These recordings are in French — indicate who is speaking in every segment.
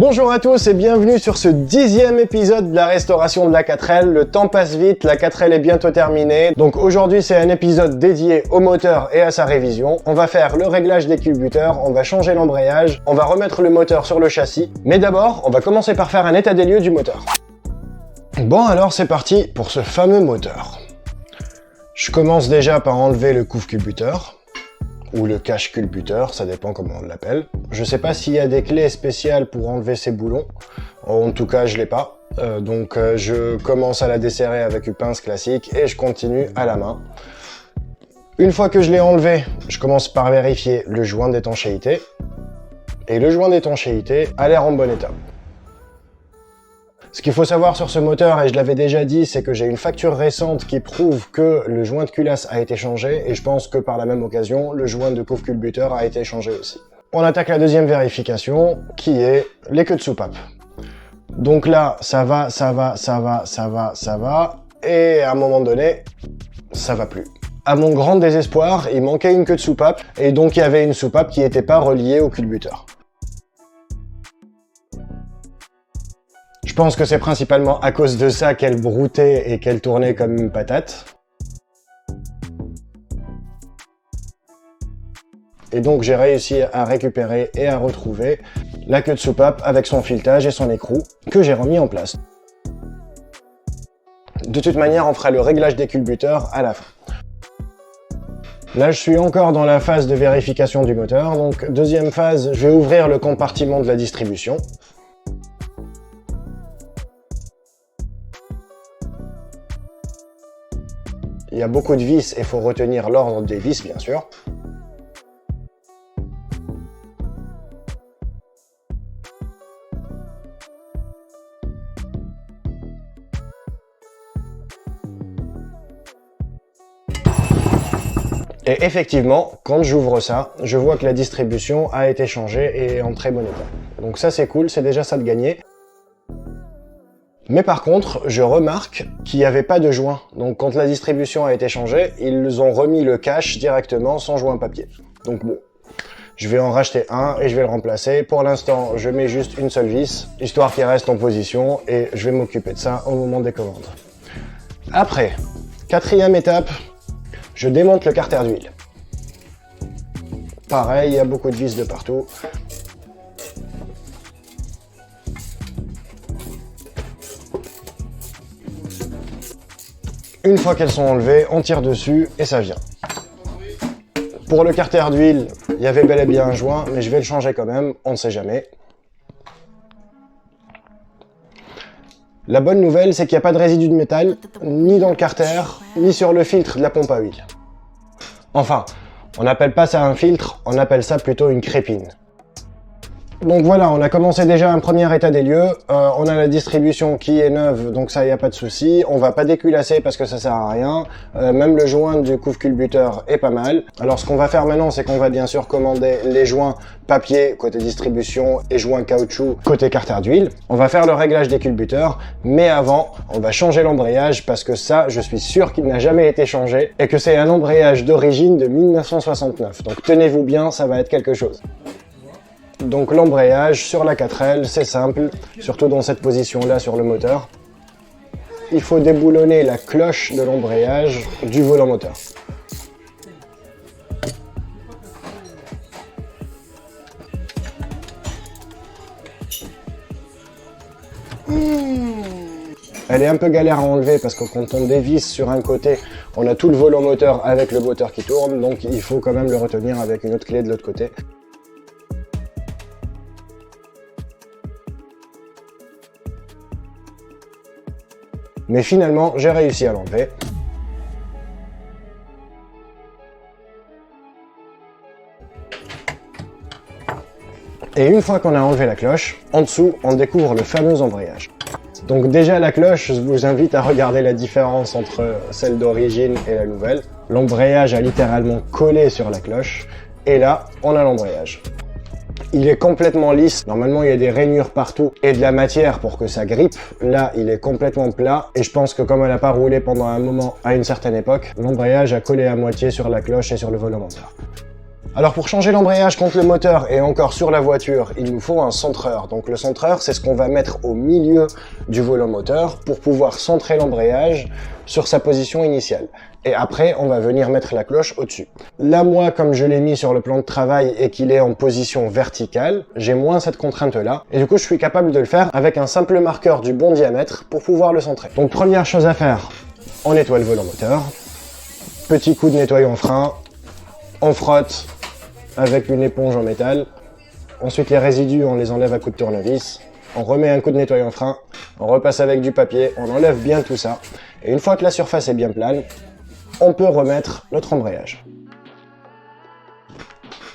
Speaker 1: Bonjour à tous et bienvenue sur ce 10e épisode de la restauration de la 4L. Le temps passe vite, la 4L est bientôt terminée. Donc aujourd'hui c'est un épisode dédié au moteur et à sa révision. On va faire le réglage des culbuteurs, on va changer l'embrayage, on va remettre le moteur sur le châssis. Mais d'abord, on va commencer par faire un état des lieux du moteur. Bon alors c'est parti pour ce fameux moteur. Je commence déjà par enlever le couvre-culbuteur. Ou le cache-culbuteur, ça dépend comment on l'appelle. Je sais pas s'il y a des clés spéciales pour enlever ces boulons. En tout cas, je l'ai pas. Donc je commence à la desserrer avec une pince classique et je continue à la main. Une fois que je l'ai enlevé, je commence par vérifier le joint d'étanchéité. Et le joint d'étanchéité a l'air en bon état. Ce qu'il faut savoir sur ce moteur, et je l'avais déjà dit, c'est que j'ai une facture récente qui prouve que le joint de culasse a été changé, et je pense que par la même occasion, le joint de couvre-culbuteur a été changé aussi. On attaque la deuxième vérification, qui est les queues de soupape. Donc là, ça va, et à un moment donné, ça va plus. À mon grand désespoir, il manquait une queue de soupape, et donc il y avait une soupape qui n'était pas reliée au culbuteur. Je pense que c'est principalement à cause de ça qu'elle broutait et qu'elle tournait comme une patate. Et donc j'ai réussi à récupérer et à retrouver la queue de soupape avec son filetage et son écrou que j'ai remis en place. De toute manière, on fera le réglage des culbuteurs à la fin. Là, je suis encore dans la phase de vérification du moteur. Donc, deuxième phase, je vais ouvrir le compartiment de la distribution. Il y a beaucoup de vis et il faut retenir l'ordre des vis, bien sûr. Et effectivement, quand j'ouvre ça, je vois que la distribution a été changée et est en très bon état. Donc ça c'est cool, c'est déjà ça de gagner. Mais par contre, je remarque qu'il n'y avait pas de joint. Donc quand la distribution a été changée, ils ont remis le cache directement sans joint papier. Donc bon, je vais en racheter un et je vais le remplacer. Pour l'instant, je mets juste une seule vis, histoire qu'il reste en position, et je vais m'occuper de ça au moment des commandes. Après, quatrième étape, je démonte le carter d'huile. Pareil, il y a beaucoup de vis de partout. Une fois qu'elles sont enlevées, on tire dessus et ça vient. Pour le carter d'huile, il y avait bel et bien un joint, mais je vais le changer quand même, on ne sait jamais. La bonne nouvelle, c'est qu'il n'y a pas de résidu de métal, ni dans le carter, ni sur le filtre de la pompe à huile. Enfin, on n'appelle pas ça un filtre, on appelle ça plutôt une crépine. Donc voilà, on a commencé déjà un premier état des lieux, on a la distribution qui est neuve, donc ça y a pas de souci, on va pas déculasser parce que ça sert à rien, même le joint du couvre-culbuteur est pas mal. Alors ce qu'on va faire maintenant, c'est qu'on va bien sûr commander les joints papier côté distribution et joints caoutchouc côté carter d'huile. On va faire le réglage des culbuteurs, mais avant, on va changer l'embrayage parce que ça, je suis sûr qu'il n'a jamais été changé et que c'est un embrayage d'origine de 1969. Donc tenez-vous bien, ça va être quelque chose. Donc l'embrayage sur la 4L, c'est simple, surtout dans cette position-là sur le moteur. Il faut déboulonner la cloche de l'embrayage du volant moteur. Elle est un peu galère à enlever parce que quand on dévisse sur un côté, on a tout le volant moteur avec le moteur qui tourne, donc il faut quand même le retenir avec une autre clé de l'autre côté. Mais finalement, j'ai réussi à l'enlever. Et une fois qu'on a enlevé la cloche, en dessous, on découvre le fameux embrayage. Donc déjà la cloche, je vous invite à regarder la différence entre celle d'origine et la nouvelle. L'embrayage a littéralement collé sur la cloche. Et là, on a l'embrayage. Il est complètement lisse. Normalement, il y a des rainures partout et de la matière pour que ça grippe. Là, il est complètement plat. Et je pense que comme elle n'a pas roulé pendant un moment à une certaine époque, l'embrayage a collé à moitié sur la cloche et sur le volant moteur. Alors pour changer l'embrayage contre le moteur et encore sur la voiture, il nous faut un centreur. Donc le centreur, c'est ce qu'on va mettre au milieu du volant moteur pour pouvoir centrer l'embrayage sur sa position initiale. Et après, on va venir mettre la cloche au-dessus. Là, moi, comme je l'ai mis sur le plan de travail et qu'il est en position verticale, j'ai moins cette contrainte-là. Et du coup, je suis capable de le faire avec un simple marqueur du bon diamètre pour pouvoir le centrer. Donc première chose à faire, on nettoie le volant moteur. Petit coup de nettoyant frein. On frotte avec une éponge en métal. Ensuite, les résidus, on les enlève à coups de tournevis. On remet un coup de nettoyant frein. On repasse avec du papier. On enlève bien tout ça. Et une fois que la surface est bien plane, on peut remettre notre embrayage.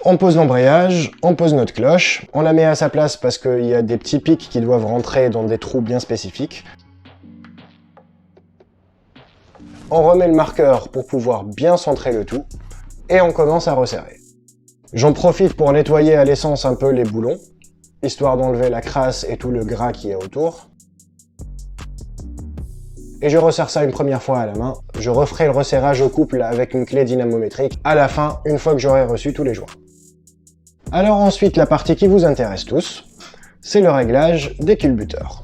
Speaker 1: On pose l'embrayage, on pose notre cloche. On la met à sa place parce qu'il y a des petits pics qui doivent rentrer dans des trous bien spécifiques. On remet le marqueur pour pouvoir bien centrer le tout. Et on commence à resserrer. J'en profite pour nettoyer à l'essence un peu les boulons, histoire d'enlever la crasse et tout le gras qui est autour. Et je resserre ça une première fois à la main. Je referai le resserrage au couple avec une clé dynamométrique à la fin, une fois que j'aurai reçu tous les joints. Alors ensuite, la partie qui vous intéresse tous, c'est le réglage des culbuteurs.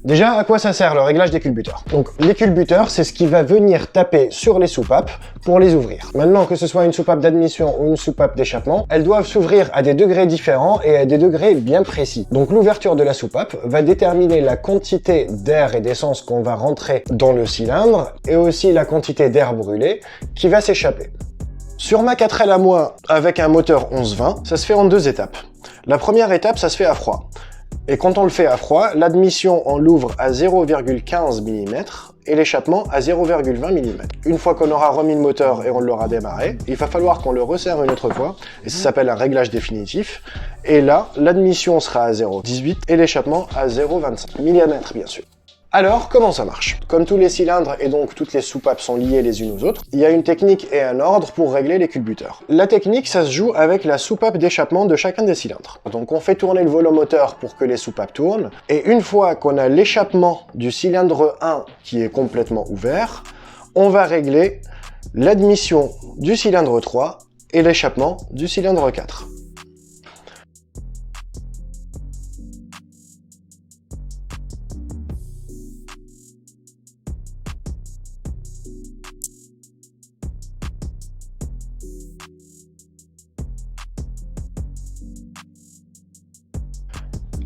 Speaker 1: Déjà, à quoi ça sert le réglage des culbuteurs? Donc, les culbuteurs, c'est ce qui va venir taper sur les soupapes pour les ouvrir. Maintenant, que ce soit une soupape d'admission ou une soupape d'échappement, elles doivent s'ouvrir à des degrés différents et à des degrés bien précis. Donc, l'ouverture de la soupape va déterminer la quantité d'air et d'essence qu'on va rentrer dans le cylindre et aussi la quantité d'air brûlé qui va s'échapper. Sur ma 4L à moi, avec un moteur 1120, ça se fait en 2 étapes. La première étape, ça se fait à froid. Et quand on le fait à froid, l'admission, on l'ouvre à 0,15 mm et l'échappement à 0,20 mm. Une fois qu'on aura remis le moteur et on l'aura démarré, il va falloir qu'on le resserre une autre fois, et ça s'appelle un réglage définitif. Et là, l'admission sera à 0,18 et l'échappement à 0,25 mm, bien sûr. Alors, comment ça marche? Comme tous les cylindres et donc toutes les soupapes sont liées les unes aux autres, il y a une technique et un ordre pour régler les culbuteurs. La technique, ça se joue avec la soupape d'échappement de chacun des cylindres. Donc on fait tourner le volant moteur pour que les soupapes tournent, et une fois qu'on a l'échappement du cylindre 1 qui est complètement ouvert, on va régler l'admission du cylindre 3 et l'échappement du cylindre 4.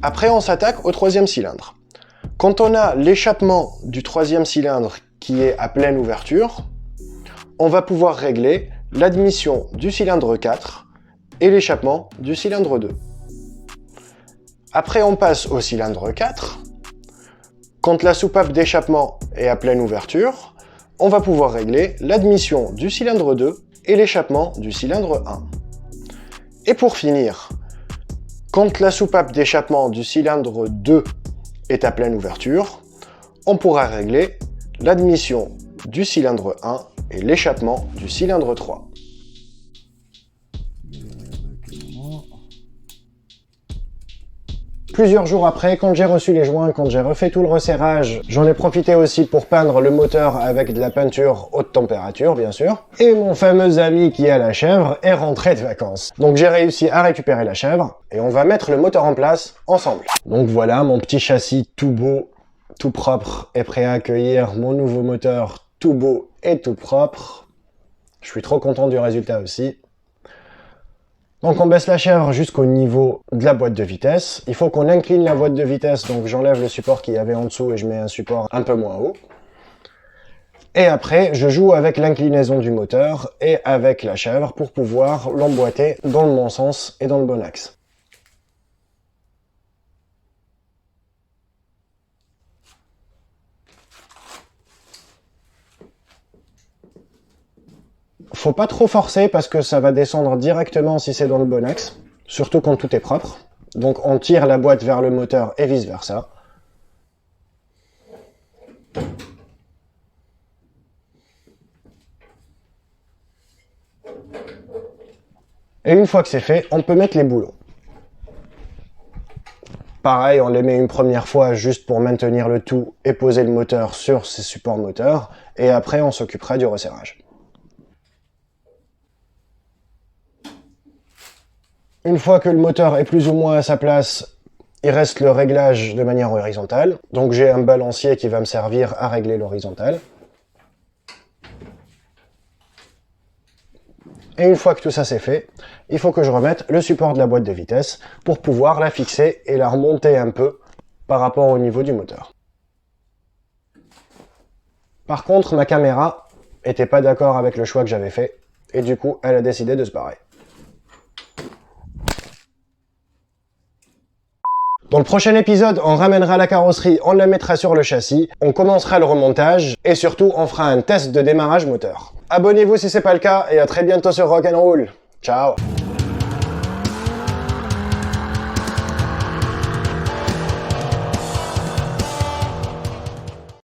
Speaker 1: Après, on s'attaque au 3e cylindre. Quand on a l'échappement du 3e cylindre qui est à pleine ouverture, on va pouvoir régler l'admission du cylindre 4 et l'échappement du cylindre 2. Après, on passe au cylindre 4. Quand la soupape d'échappement est à pleine ouverture, on va pouvoir régler l'admission du cylindre 2 et l'échappement du cylindre 1. Et pour finir, quand la soupape d'échappement du cylindre 2 est à pleine ouverture, on pourra régler l'admission du cylindre 1 et l'échappement du cylindre 3. Plusieurs jours après, quand j'ai reçu les joints, quand j'ai refait tout le resserrage, j'en ai profité aussi pour peindre le moteur avec de la peinture haute température, bien sûr. Et mon fameux ami qui a la chèvre est rentré de vacances. Donc j'ai réussi à récupérer la chèvre et on va mettre le moteur en place ensemble. Donc voilà, mon petit châssis tout beau, tout propre est prêt à accueillir mon nouveau moteur tout beau et tout propre. Je suis trop content du résultat aussi. Donc on baisse la chèvre jusqu'au niveau de la boîte de vitesse. Il faut qu'on incline la boîte de vitesse, donc j'enlève le support qu'il y avait en dessous et je mets un support un peu moins haut. Et après, je joue avec l'inclinaison du moteur et avec la chèvre pour pouvoir l'emboîter dans le bon sens et dans le bon axe. Faut pas trop forcer parce que ça va descendre directement si c'est dans le bon axe, surtout quand tout est propre. Donc on tire la boîte vers le moteur et vice versa. Et une fois que c'est fait, on peut mettre les boulons. Pareil, on les met une première fois juste pour maintenir le tout et poser le moteur sur ses supports moteurs. Et après, on s'occupera du resserrage. Une fois que le moteur est plus ou moins à sa place, il reste le réglage de manière horizontale. Donc j'ai un balancier qui va me servir à régler l'horizontale. Et une fois que tout ça c'est fait, il faut que je remette le support de la boîte de vitesse pour pouvoir la fixer et la remonter un peu par rapport au niveau du moteur. Par contre, ma caméra était pas d'accord avec le choix que j'avais fait et du coup, elle a décidé de se barrer. Dans le prochain épisode, on ramènera la carrosserie, on la mettra sur le châssis, on commencera le remontage et surtout, on fera un test de démarrage moteur. Abonnez-vous si c'est pas le cas et à très bientôt sur Rock'n'Roll. Ciao!